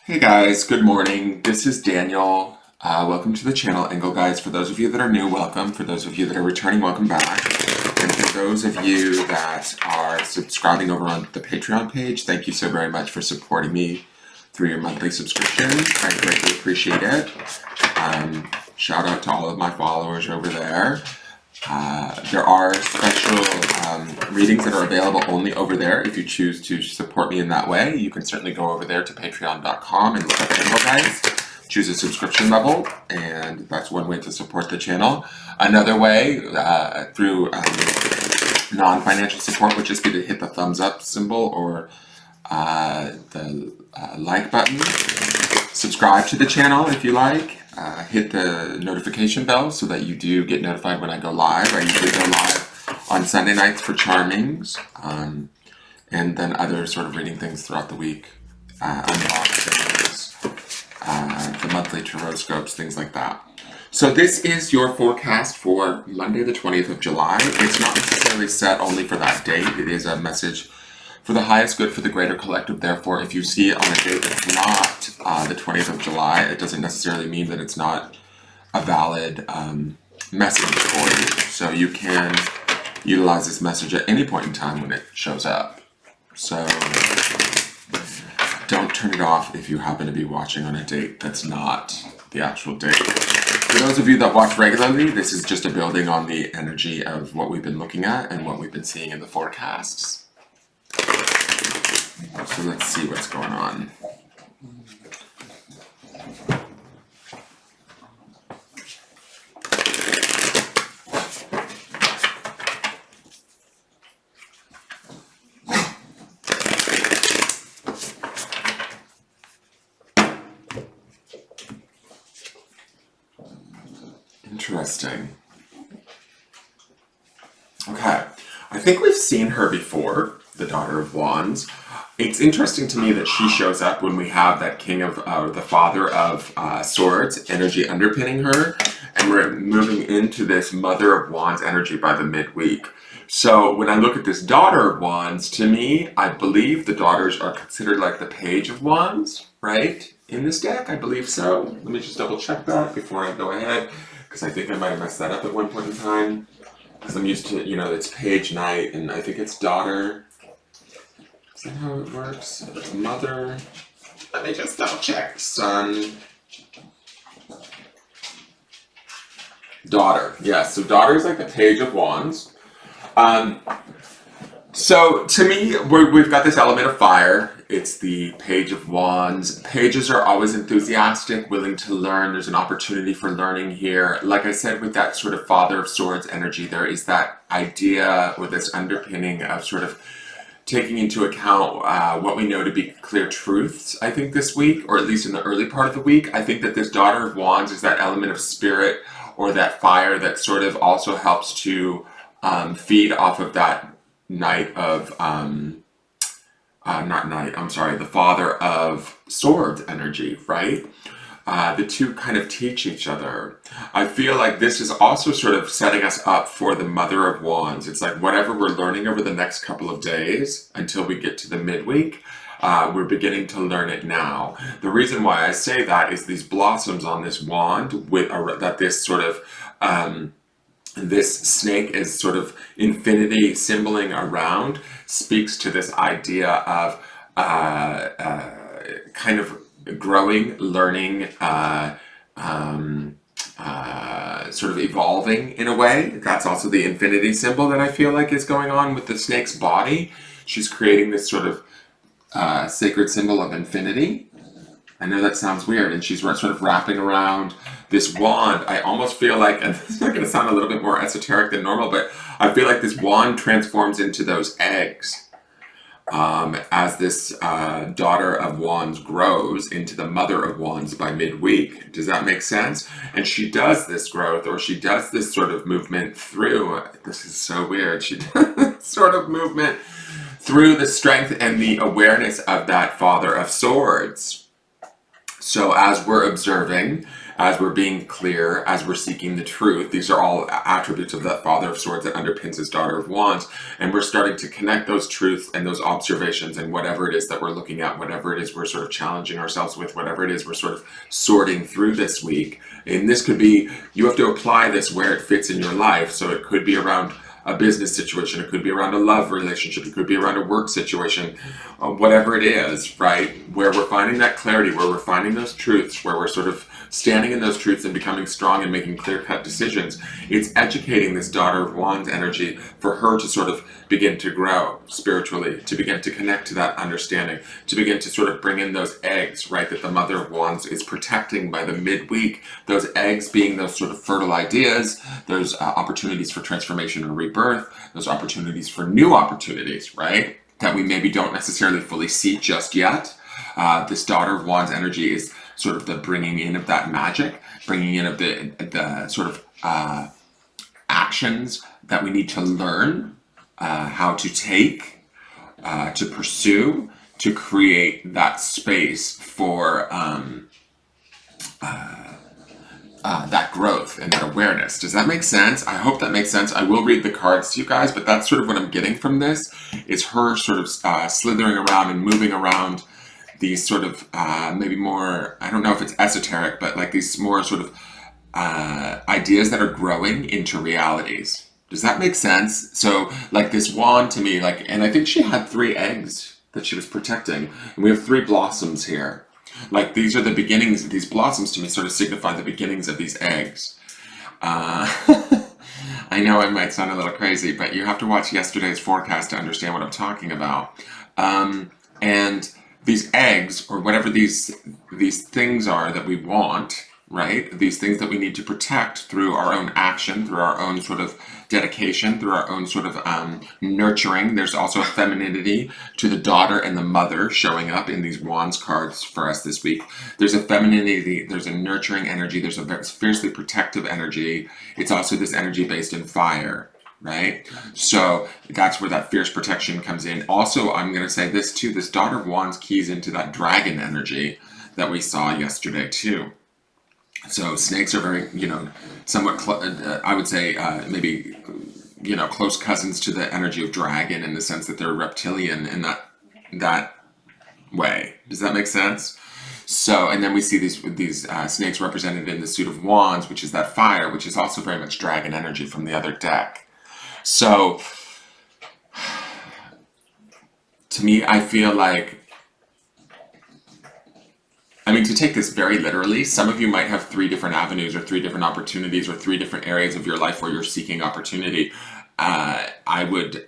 Hey guys, good morning. This is Daniel. Welcome to the channel, Engelgeist. For those of you that are new, welcome. For those of you that are returning, welcome back. And for those of you that are subscribing over on the Patreon page, thank you so very much for supporting me through your monthly subscription. I greatly appreciate it. Shout out to all of my followers over there. There are special readings that are available only over there. If you choose to support me in that way, you can certainly go over there to patreon.com and look up Engelgeist, choose a subscription level, and that's one way to support the channel. Another way, through non-financial support, would just be to hit the thumbs up symbol or the like button. Subscribe to the channel if you like. Hit the notification bell so that you do get notified when I go live. I usually go live on Sunday nights for charmings, and then other sort of reading things throughout the week, unboxings, the monthly tarot scopes, things like that. So this is your forecast for Monday the 20th of July. It's not necessarily set only for that date. It is a message for the highest good for the greater collective. Therefore, if you see it on a date that's not the 20th of July, it doesn't necessarily mean that it's not a valid message for you. So you can utilize this message at any point in time when it shows up. So don't turn it off if you happen to be watching on a date that's not the actual date. For those of you that watch regularly, this is just a building on the energy of what we've been looking at and what we've been seeing in the forecasts. So let's see what's going on. Interesting. Okay, I think we've seen her before, the Daughter of Wands. It's interesting to me that she shows up when we have that King of, the Father of Swords energy underpinning her, and we're moving into this Mother of Wands energy by the midweek. So when I look at this Daughter of Wands, to me, I believe the daughters are considered like the Page of Wands, right? In this deck, I believe so. Let me just double check that before I go ahead, because I think I might have messed that up at one point in time. Because I'm used to, it's Page Knight, and I think it's Daughter. Is that how it works? It's Mother. Let me just double check. Son. Daughter. Yeah, so Daughter is like the Page of Wands. So to me, we've got this element of fire. It's the Page of Wands. Pages are always enthusiastic, willing to learn. There's an opportunity for learning here. Like I said, with that sort of Father of Swords energy, there is that idea or this underpinning of sort of taking into account what we know to be clear truths, I think, this week, or at least in the early part of the week. I think that this Daughter of Wands is that element of spirit or that fire that sort of also helps to feed off of that Knight of, not Knight, I'm sorry, the Father of Swords energy, right? The two kind of teach each other. I feel like this is also sort of setting us up for the Mother of Wands. It's like whatever we're learning over the next couple of days until we get to the midweek, we're beginning to learn it now. The reason why I say that is these blossoms on this wand, with that this sort of this snake is sort of infinity symboling around, speaks to this idea of kind of growing, learning, sort of evolving in a way. That's also the infinity symbol that I feel like is going on with the snake's body. She's creating this sort of sacred symbol of infinity. I know that sounds weird, and she's sort of wrapping around this wand. I almost feel like, and this is going to sound a little bit more esoteric than normal, but I feel like this wand transforms into those eggs as this Daughter of Wands grows into the Mother of Wands by midweek. Does that make sense? And she does this growth, or she does this sort of movement through, this is so weird, she does this sort of movement through the strength and the awareness of that Father of Swords. So as we're observing, as we're being clear, as we're seeking the truth. These are all attributes of that Father of Swords that underpins his Daughter of Wands. And we're starting to connect those truths and those observations and whatever it is that we're looking at, whatever it is we're sort of challenging ourselves with, whatever it is we're sort of sorting through this week. And this could be, you have to apply this where it fits in your life. So it could be around a business situation, it could be around a love relationship, it could be around a work situation, whatever it is, right? Where we're finding that clarity, where we're finding those truths, where we're sort of standing in those truths and becoming strong and making clear-cut decisions. It's educating this Daughter of Wands energy for her to sort of begin to grow spiritually, to begin to connect to that understanding, to begin to sort of bring in those eggs, right, that the Mother of Wands is protecting by the midweek. Those eggs being those sort of fertile ideas, those opportunities for transformation and rebirth, those opportunities for new opportunities, right, that we maybe don't necessarily fully see just yet. This Daughter of Wands energy is sort of the bringing in of that magic, bringing in of the sort of actions that we need to learn how to take, to pursue, to create that space for that growth and that awareness. Does that make sense? I hope that makes sense. I will read the cards to you guys, but that's sort of what I'm getting from this, is her sort of slithering around and moving around these sort of maybe more, I don't know if it's esoteric, but like these more sort of ideas that are growing into realities. Does that make sense? So like this wand to me, like, and I think she had 3 eggs that she was protecting, and we have 3 blossoms here. Like these are the beginnings, these blossoms to me sort of signify the beginnings of these eggs. I know I might sound a little crazy, but you have to watch yesterday's forecast to understand what I'm talking about. And these eggs, or whatever these things are that we want, right? These things that we need to protect through our own action, through our own sort of dedication, through our own sort of nurturing. There's also a femininity to the daughter and the mother showing up in these wands cards for us this week. There's a femininity, there's a nurturing energy, there's a fiercely protective energy. It's also this energy based in fire, right? So that's where that fierce protection comes in. Also, I'm going to say this too, this Daughter of Wands keys into that dragon energy that we saw yesterday too. So snakes are very, somewhat, I would say, maybe, close cousins to the energy of dragon, in the sense that they're reptilian in that way. Does that make sense? So, and then we see these snakes represented in the suit of wands, which is that fire, which is also very much dragon energy from the other deck. So, to me, I feel like, to take this very literally, some of you might have 3 different avenues or 3 different opportunities or 3 different areas of your life where you're seeking opportunity. I would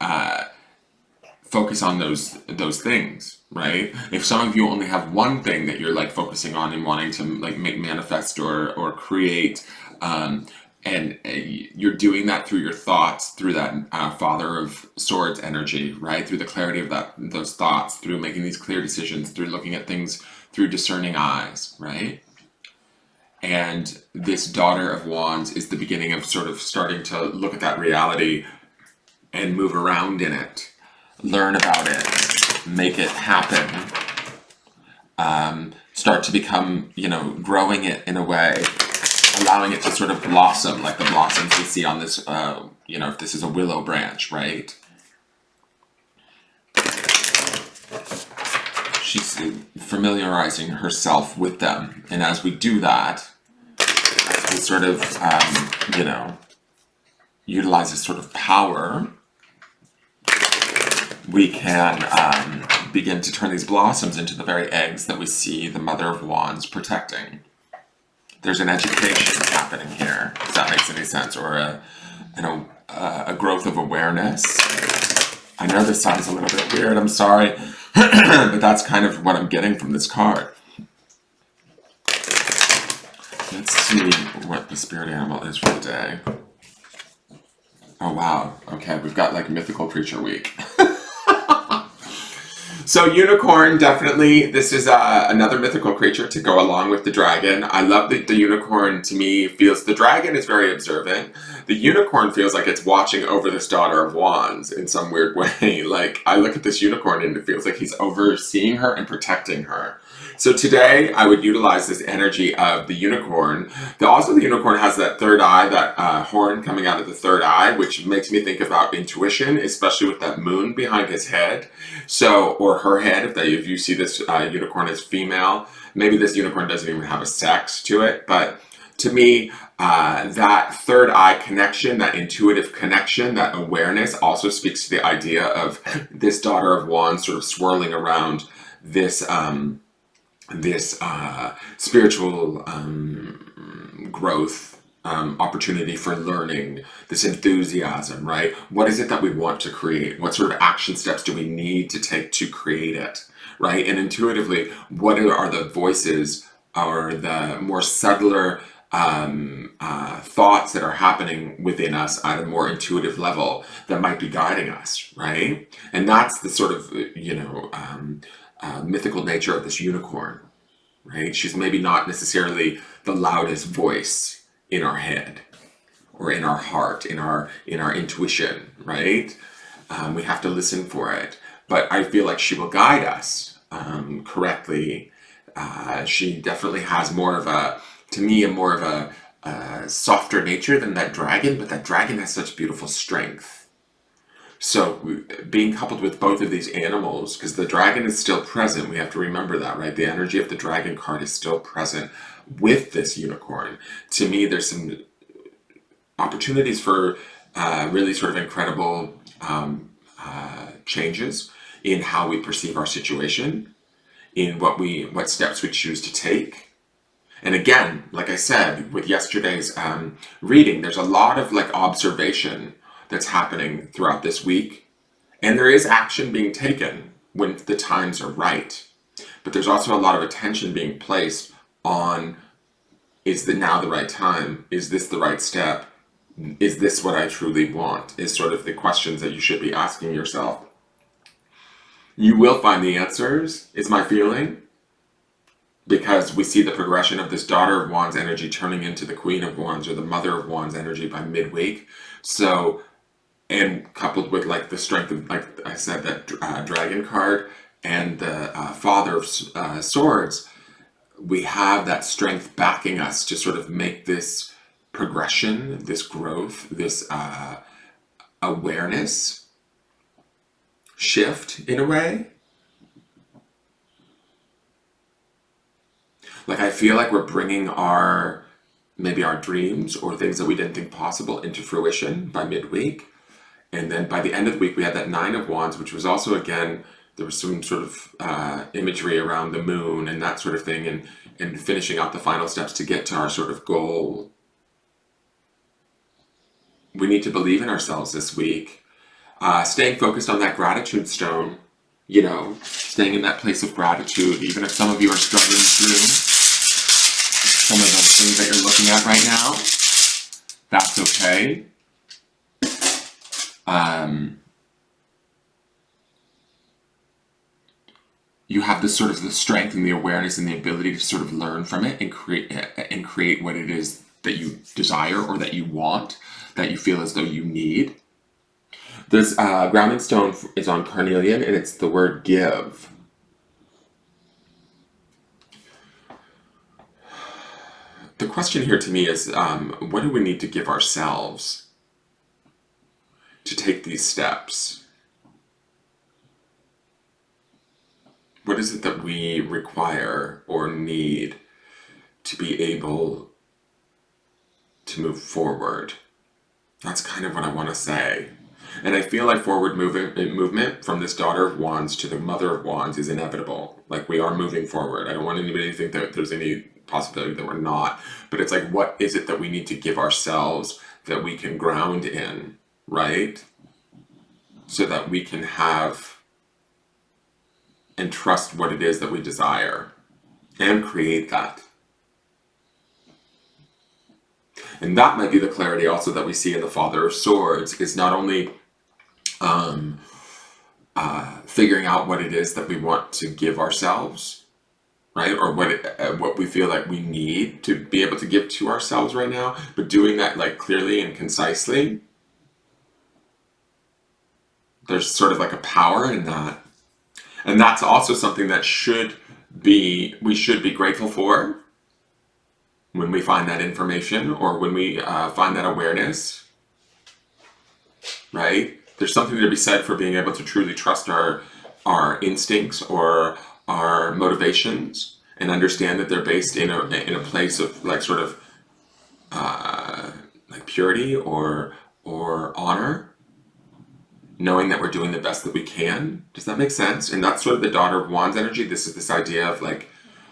focus on those things, right? If some of you only have one thing that you're like focusing on and wanting to like make manifest or create, and you're doing that through your thoughts, through that Father of Swords energy, right? Through the clarity of those thoughts, through making these clear decisions, through looking at things through discerning eyes, right? And this Daughter of Wands is the beginning of sort of starting to look at that reality and move around in it, learn about it, make it happen, start to become, growing it in a way, allowing it to sort of blossom, like the blossoms we see on this, if this is a willow branch, right? She's familiarizing herself with them. And as we do that, as we sort of, utilize this sort of power, we can begin to turn these blossoms into the very eggs that we see the Mother of Wands protecting. There's an education happening here, if that makes any sense, or a growth of awareness. I know this sounds a little bit weird, I'm sorry, but that's kind of what I'm getting from this card. Let's see what the spirit animal is for the day. Oh wow, okay, we've got like mythical creature week. So unicorn, definitely, this is another mythical creature to go along with the dragon. I love that the unicorn, to me, feels, the dragon is very observant. The unicorn feels like it's watching over this Daughter of Wands in some weird way. Like, I look at this unicorn and it feels like he's overseeing her and protecting her. So today I would utilize this energy of the unicorn. Also the unicorn has that third eye, that horn coming out of the third eye, which makes me think about intuition, especially with that moon behind his head. So, or her head, if you see this unicorn as female, maybe this unicorn doesn't even have a sex to it, but to me, that third eye connection, that intuitive connection, that awareness also speaks to the idea of this daughter of wands sort of swirling around this spiritual growth, opportunity for learning, this enthusiasm, right? What is it that we want to create? What sort of action steps do we need to take to create it, right? And intuitively, what are the voices or the more subtler thoughts that are happening within us at a more intuitive level that might be guiding us, right? And that's the sort of, mythical nature of this unicorn, right? She's maybe not necessarily the loudest voice in our head or in our heart, in our intuition, right? We have to listen for it, but I feel like she will guide us correctly. She definitely has more of a, to me, a more of a softer nature than that dragon, but that dragon has such beautiful strength. So being coupled with both of these animals, because the dragon is still present, we have to remember that, right? The energy of the dragon card is still present with this unicorn. To me, there's some opportunities for really sort of incredible changes in how we perceive our situation, in what steps we choose to take. And again, like I said, with yesterday's reading, there's a lot of like observation that's happening throughout this week. And there is action being taken when the times are right. But there's also a lot of attention being placed on, is now the right time? Is this the right step? Is this what I truly want? Is sort of the questions that you should be asking yourself. You will find the answers, is my feeling, because we see the progression of this daughter of wands energy turning into the queen of wands or the mother of wands energy by midweek. So, and coupled with like the strength of, like I said, that dragon card and the father of swords, we have that strength backing us to sort of make this progression, this growth, this awareness shift in a way. Like I feel like we're bringing maybe our dreams or things that we didn't think possible into fruition by midweek. And then by the end of the week, we had that Nine of Wands, which was also, again, there was some sort of imagery around the moon and that sort of thing, and finishing out the final steps to get to our sort of goal. We need to believe in ourselves this week. Staying focused on that gratitude stone, staying in that place of gratitude, even if some of you are struggling through some of those things that you're looking at right now, that's okay. You have this sort of the strength and the awareness and the ability to sort of learn from it and create what it is that you desire or that you want, that you feel as though you need. This grounding stone is on carnelian, and it's the word give. The question here to me is, what do we need to give ourselves to take these steps? What is it that we require or need to be able to move forward? That's kind of what I want to say. And I feel like forward movement from this daughter of wands to the mother of wands is inevitable. Like we are moving forward. I don't want anybody to think that there's any possibility that we're not. But it's like, what is it that we need to give ourselves that we can ground in, right? So that we can have and trust what it is that we desire and create that. And that might be the clarity also that we see in the Father of Swords, is not only figuring out what it is that we want to give ourselves, right? Or what we feel like we need to be able to give to ourselves right now, but doing that like clearly and concisely. There's sort of like a power in that. And that's also something that should we should be grateful for when we find that information or when we find that awareness, right? There's something to be said for being able to truly trust our instincts or our motivations and understand that they're based in a place of like sort of like purity or honor, knowing that we're doing the best that we can. Does that make sense? And that's sort of the Daughter of Wands energy. This is this idea of like,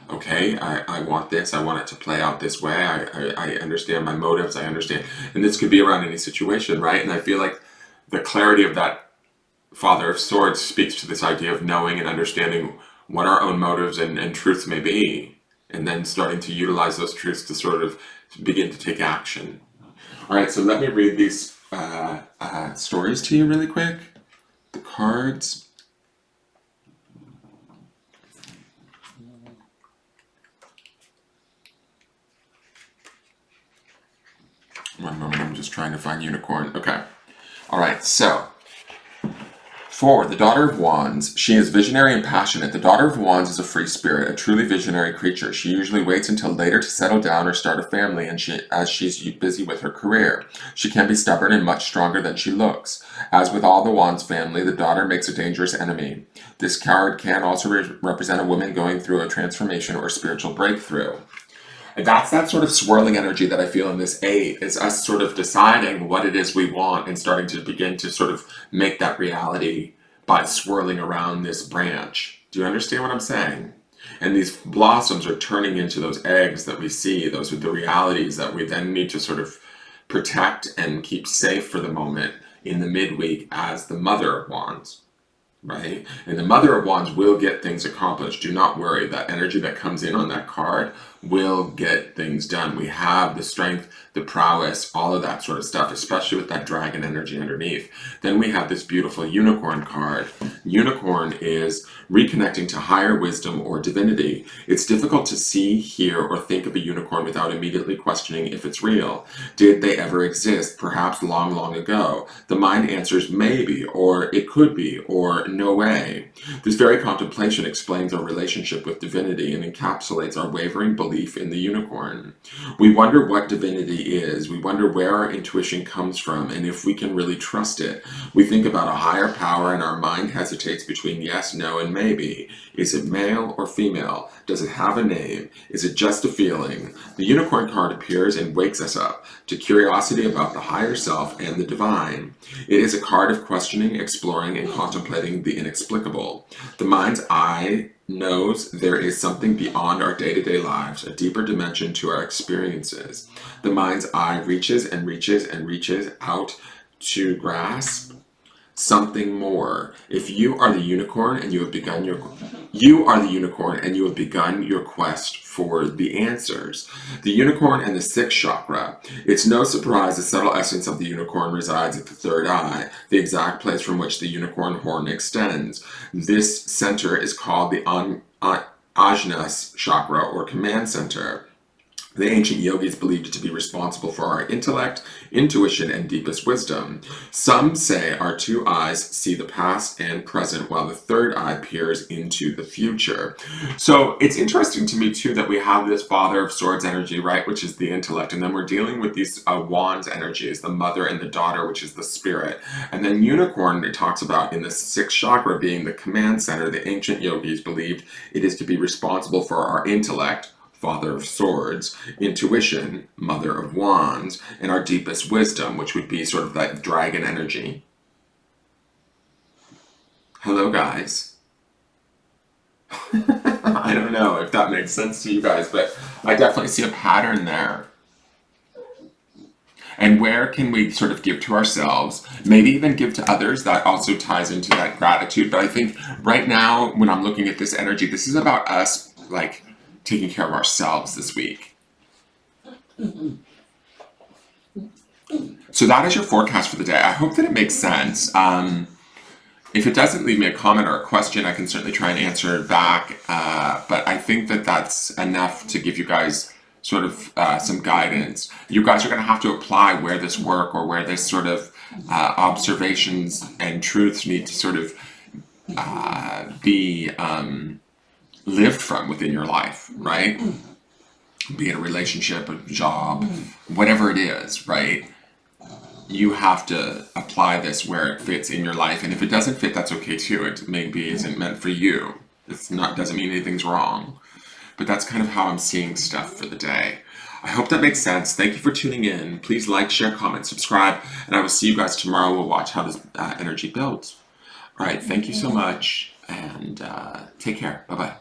okay, I want this, I want it to play out this way, I understand my motives, I understand. And this could be around any situation, right? And I feel like the clarity of that Father of Swords speaks to this idea of knowing and understanding what our own motives and truths may be, and then starting to utilize those truths to sort of begin to take action. All right, so let me read these stories to you really quick. The cards. One moment, I'm just trying to find unicorn. Okay. All right, so for the Daughter of Wands, she is visionary and passionate. The Daughter of Wands is a free spirit, a truly visionary creature. She usually waits until later to settle down or start a family, and as she's busy with her career. She can be stubborn and much stronger than she looks. As with all the Wands family, the daughter makes a dangerous enemy. This card can also represent a woman going through a transformation or spiritual breakthrough. And that's that sort of swirling energy that I feel in this 8. It's us sort of deciding what it is we want and starting to begin to sort of make that reality by swirling around this branch. Do you understand what I'm saying? And these blossoms are turning into those eggs that we see. Those are the realities that we then need to sort of protect and keep safe for the moment in the midweek as the Mother of Wands. Right? And the Mother of Wands will get things accomplished. Do not worry. That energy that comes in on that card will get things done. We have the strength, the prowess, all of that sort of stuff, especially with that dragon energy underneath. Then we have this beautiful unicorn card. Unicorn is reconnecting to higher wisdom or divinity. It's difficult to see, hear, or think of a unicorn without immediately questioning if it's real. Did they ever exist? Perhaps long, long ago. The mind answers maybe, or it could be, or no way. This very contemplation explains our relationship with divinity and encapsulates our wavering belief in the unicorn. We wonder what divinity is. We wonder where our intuition comes from and if we can really trust it. We think about a higher power and our mind hesitates between yes, no, and maybe. Is it male or female? Does it have a name? Is it just a feeling? The unicorn card appears and wakes us up to curiosity about the higher self and the divine. It is a card of questioning, exploring, and contemplating the inexplicable. The mind's eye knows there is something beyond our day-to-day lives, a deeper dimension to our experiences. The mind's eye reaches and reaches and reaches out to grasp something more. If you are the unicorn and you have begun your quest for the answers. The unicorn and the sixth chakra. It's no surprise the subtle essence of the unicorn resides at the third eye, the exact place from which the unicorn horn extends. This center is called the Ajna chakra or command center. The ancient yogis believed it to be responsible for our intellect, intuition, and deepest wisdom. Some say our two eyes see the past and present, while the third eye peers into the future. So it's interesting to me, too, that we have this Father of Swords energy, right, which is the intellect, and then we're dealing with these wands energies, the mother and the daughter, which is the spirit. And then unicorn, it talks about in the sixth chakra being the command center. The ancient yogis believed it is to be responsible for our intellect, Father of Swords, intuition, Mother of Wands, and our deepest wisdom, which would be sort of that dragon energy. Hello, guys. I don't know if that makes sense to you guys, but I definitely see a pattern there. And where can we sort of give to ourselves, maybe even give to others? That also ties into that gratitude. But I think right now, when I'm looking at this energy, this is about us, like, taking care of ourselves this week. So that is your forecast for the day. I hope that it makes sense. If it doesn't, leave me a comment or a question. I can certainly try and answer it back. But I think that that's enough to give you guys sort of some guidance. You guys are going to have to apply where this work or where this sort of observations and truths need to sort of be lived from within your life, right? Be it a relationship, a job, whatever it is, right? You have to apply this where it fits in your life, and if it doesn't fit, that's okay too. It maybe isn't meant for you. It's not, doesn't mean anything's wrong. But that's kind of how I'm seeing stuff for the day. I hope that makes sense. Thank you for tuning in. Please like, share, comment, subscribe, and I will see you guys tomorrow. We'll watch how this energy builds. All right, thank you so much, and take care. Bye-bye.